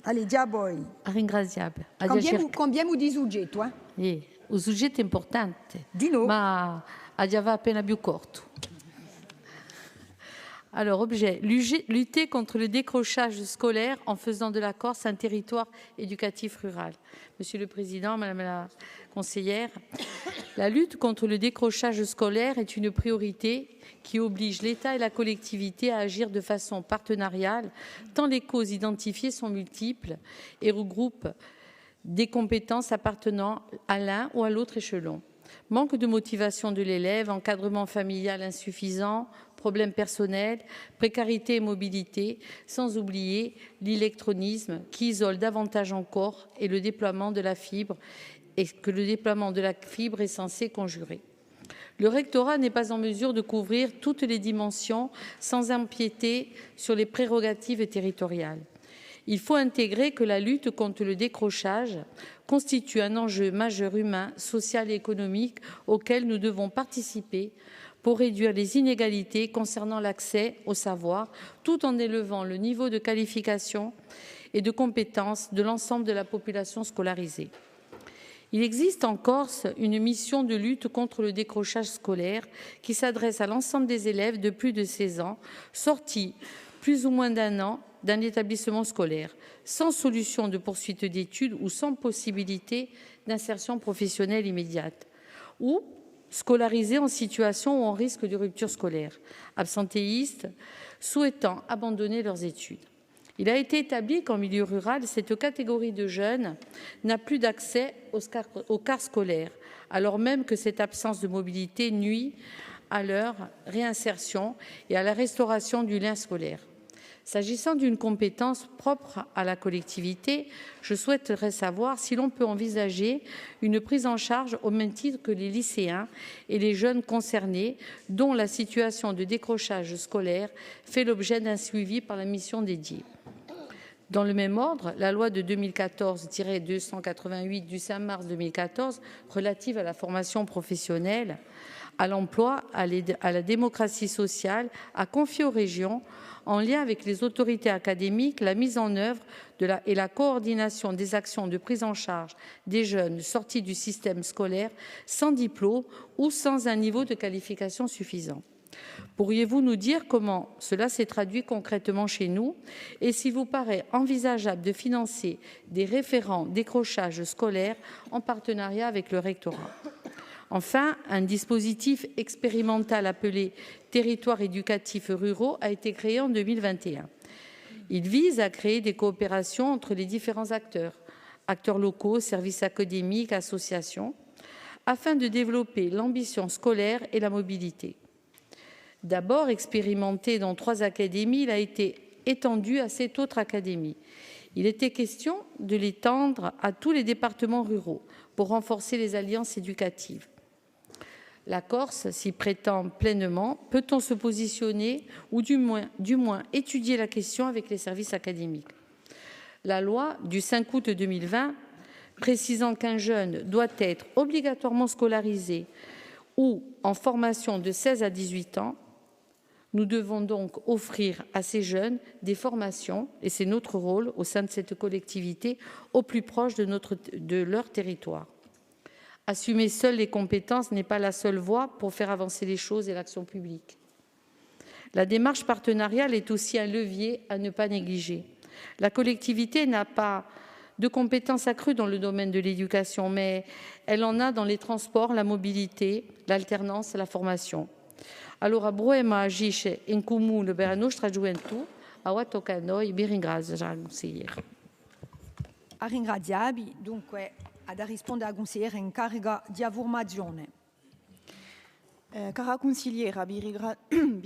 Allez, diaboi. Ringraziabile. Cambiamo di soggetto, eh? Il soggetto è importante, Di no. ma va appena più corto. Alors, objet, lutter contre le décrochage scolaire en faisant de la Corse un territoire éducatif rural. Monsieur le Président, Madame la conseillère, la lutte contre le décrochage scolaire est une priorité qui oblige l'État et la collectivité à agir de façon partenariale, tant les causes identifiées sont multiples et regroupent des compétences appartenant à l'un ou à l'autre échelon. Manque de motivation de l'élève, encadrement familial insuffisant, problèmes personnels, précarité et mobilité, sans oublier l'électronisme qui isole davantage encore et le déploiement de la fibre et que le déploiement de la fibre est censé conjurer. Le rectorat n'est pas en mesure de couvrir toutes les dimensions sans empiéter sur les prérogatives territoriales. Il faut intégrer que la lutte contre le décrochage constitue un enjeu majeur humain, social et économique auquel nous devons participer pour réduire les inégalités concernant l'accès au savoir, tout en élevant le niveau de qualification et de compétences de l'ensemble de la population scolarisée. Il existe en Corse une mission de lutte contre le décrochage scolaire qui s'adresse à l'ensemble des élèves de plus de 16 ans, sortis plus ou moins d'un an d'un établissement scolaire, sans solution de poursuite d'études ou sans possibilité d'insertion professionnelle immédiate, ou scolarisés en situation ou en risque de rupture scolaire, absentéistes, souhaitant abandonner leurs études. Il a été établi qu'en milieu rural, cette catégorie de jeunes n'a plus d'accès au quart scolaire, alors même que cette absence de mobilité nuit à leur réinsertion et à la restauration du lien scolaire. S'agissant d'une compétence propre à la collectivité, je souhaiterais savoir si l'on peut envisager une prise en charge au même titre que les lycéens et les jeunes concernés dont la situation de décrochage scolaire fait l'objet d'un suivi par la mission dédiée. Dans le même ordre, la loi de 2014-288 du 5 mars 2014 relative à la formation professionnelle, à l'emploi, à la démocratie sociale, a confié aux régions, en lien avec les autorités académiques, la mise en œuvre et la coordination des actions de prise en charge des jeunes sortis du système scolaire sans diplôme ou sans un niveau de qualification suffisant. Pourriez-vous nous dire comment cela s'est traduit concrètement chez nous et s'il vous paraît envisageable de financer des référents décrochage scolaire en partenariat avec le rectorat? Enfin, un dispositif expérimental appelé Territoires éducatifs ruraux a été créé en 2021. Il vise à créer des coopérations entre les différents acteurs locaux, services académiques, associations, afin de développer l'ambition scolaire et la mobilité. D'abord expérimenté dans 3 académies, il a été étendu à 7 autres académies. Il était question de l'étendre à tous les départements ruraux pour renforcer les alliances éducatives. La Corse s'y prétend pleinement. Peut-on se positionner ou du moins étudier la question avec les services académiques? La loi du 5 août 2020 précisant qu'un jeune doit être obligatoirement scolarisé ou en formation de 16 à 18 ans, nous devons donc offrir à ces jeunes des formations, et c'est notre rôle au sein de cette collectivité, au plus proche de leur territoire. Assumer seul les compétences n'est pas la seule voie pour faire avancer les choses et l'action publique. La démarche partenariale est aussi un levier à ne pas négliger. La collectivité n'a pas de compétences accrues dans le domaine de l'éducation, mais elle en a dans les transports, la mobilité, l'alternance, la formation. Allora, Broema agisce in comune per la nostra gioventù, a tocca a noi, vi ringrazio, consigliere. A ringraziabi, dunque, ad rispondere alla consigliera in carica di informazione. Cara consigliera, vi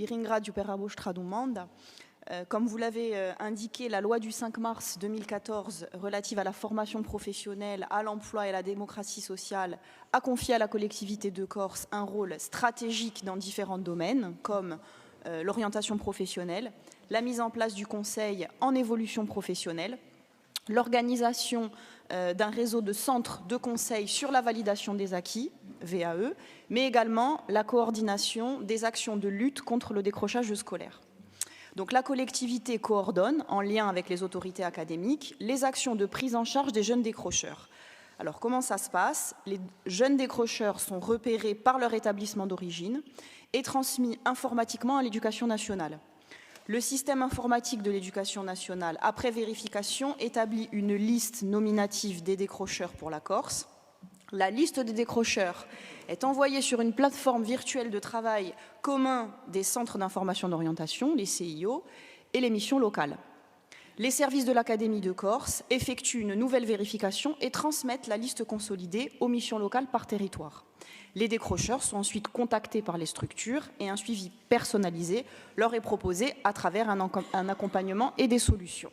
ringrazio per la vostra domanda. Comme vous l'avez indiqué, la loi du 5 mars 2014 relative à la formation professionnelle, à l'emploi et à la démocratie sociale a confié à la collectivité de Corse un rôle stratégique dans différents domaines, comme l'orientation professionnelle, la mise en place du conseil en évolution professionnelle, l'organisation d'un réseau de centres de conseil sur la validation des acquis, VAE, mais également la coordination des actions de lutte contre le décrochage scolaire. Donc la collectivité coordonne, en lien avec les autorités académiques, les actions de prise en charge des jeunes décrocheurs. Alors comment ça se passe? Les jeunes décrocheurs sont repérés par leur établissement d'origine et transmis informatiquement à l'Éducation nationale. Le système informatique de l'Éducation nationale, après vérification, établit une liste nominative des décrocheurs pour la Corse. La liste des décrocheurs est envoyée sur une plateforme virtuelle de travail commun des centres d'information d'orientation, les CIO, et les missions locales. Les services de l'Académie de Corse effectuent une nouvelle vérification et transmettent la liste consolidée aux missions locales par territoire. Les décrocheurs sont ensuite contactés par les structures et un suivi personnalisé leur est proposé à travers un accompagnement et des solutions.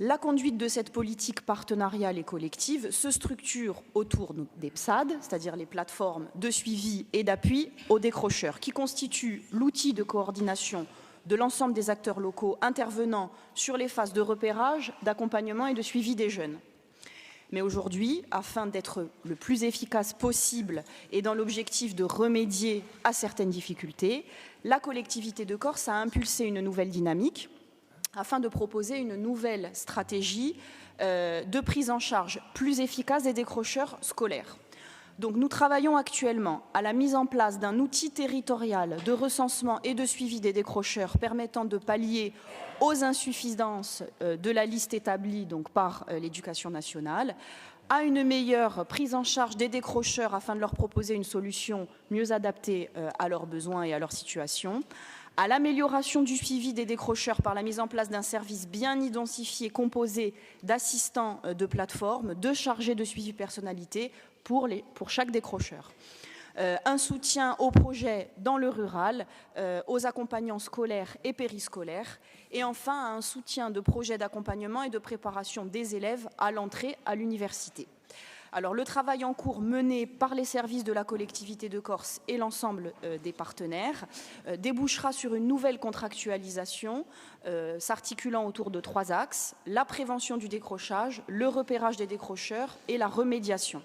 La conduite de cette politique partenariale et collective se structure autour des PSAD, c'est-à-dire les plateformes de suivi et d'appui aux décrocheurs, qui constituent l'outil de coordination de l'ensemble des acteurs locaux intervenant sur les phases de repérage, d'accompagnement et de suivi des jeunes. Mais aujourd'hui, afin d'être le plus efficace possible et dans l'objectif de remédier à certaines difficultés, la collectivité de Corse a impulsé une nouvelle dynamique afin de proposer une nouvelle stratégie de prise en charge plus efficace des décrocheurs scolaires. Donc nous travaillons actuellement à la mise en place d'un outil territorial de recensement et de suivi des décrocheurs permettant de pallier aux insuffisances de la liste établie donc, par l'Éducation nationale, à une meilleure prise en charge des décrocheurs afin de leur proposer une solution mieux adaptée à leurs besoins et à leur situation, à l'amélioration du suivi des décrocheurs par la mise en place d'un service bien identifié composé d'assistants de plateforme, de chargés de suivi personnalité pour chaque décrocheur. Un soutien aux projets dans le rural, aux accompagnants scolaires et périscolaires, et enfin un soutien de projets d'accompagnement et de préparation des élèves à l'entrée à l'université. Alors, le travail en cours mené par les services de la collectivité de Corse et l'ensemble des partenaires débouchera sur une nouvelle contractualisation s'articulant autour de 3 axes, la prévention du décrochage, le repérage des décrocheurs et la remédiation.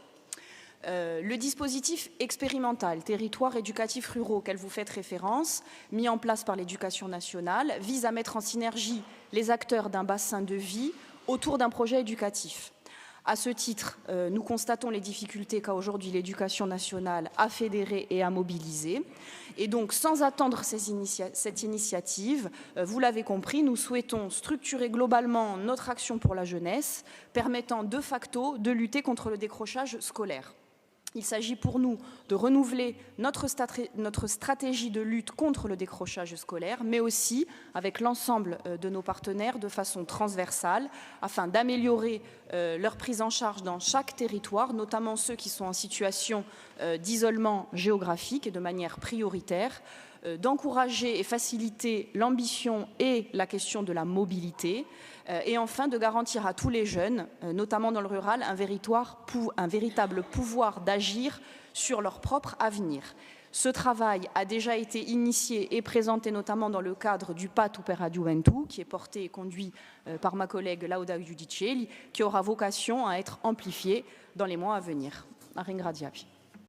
Le dispositif expérimental territoire éducatif ruraux auquel vous faites référence, mis en place par l'Éducation nationale, vise à mettre en synergie les acteurs d'un bassin de vie autour d'un projet éducatif. À ce titre, nous constatons les difficultés qu'a aujourd'hui l'Éducation nationale à fédérer et à mobiliser. Et donc, sans attendre cette initiative, vous l'avez compris, nous souhaitons structurer globalement notre action pour la jeunesse, permettant de facto de lutter contre le décrochage scolaire. Il s'agit pour nous de renouveler notre stratégie de lutte contre le décrochage scolaire, mais aussi avec l'ensemble de nos partenaires de façon transversale, afin d'améliorer leur prise en charge dans chaque territoire, notamment ceux qui sont en situation d'isolement géographique et de manière prioritaire, d'encourager et faciliter l'ambition et la question de la mobilité, et enfin de garantir à tous les jeunes, notamment dans le rural, un véritable pouvoir d'agir sur leur propre avenir. Ce travail a déjà été initié et présenté notamment dans le cadre du Patto per la Gioventù, qui est porté et conduit par ma collègue Lauda Giudicelli, qui aura vocation à être amplifié dans les mois à venir. A ringraziarvi.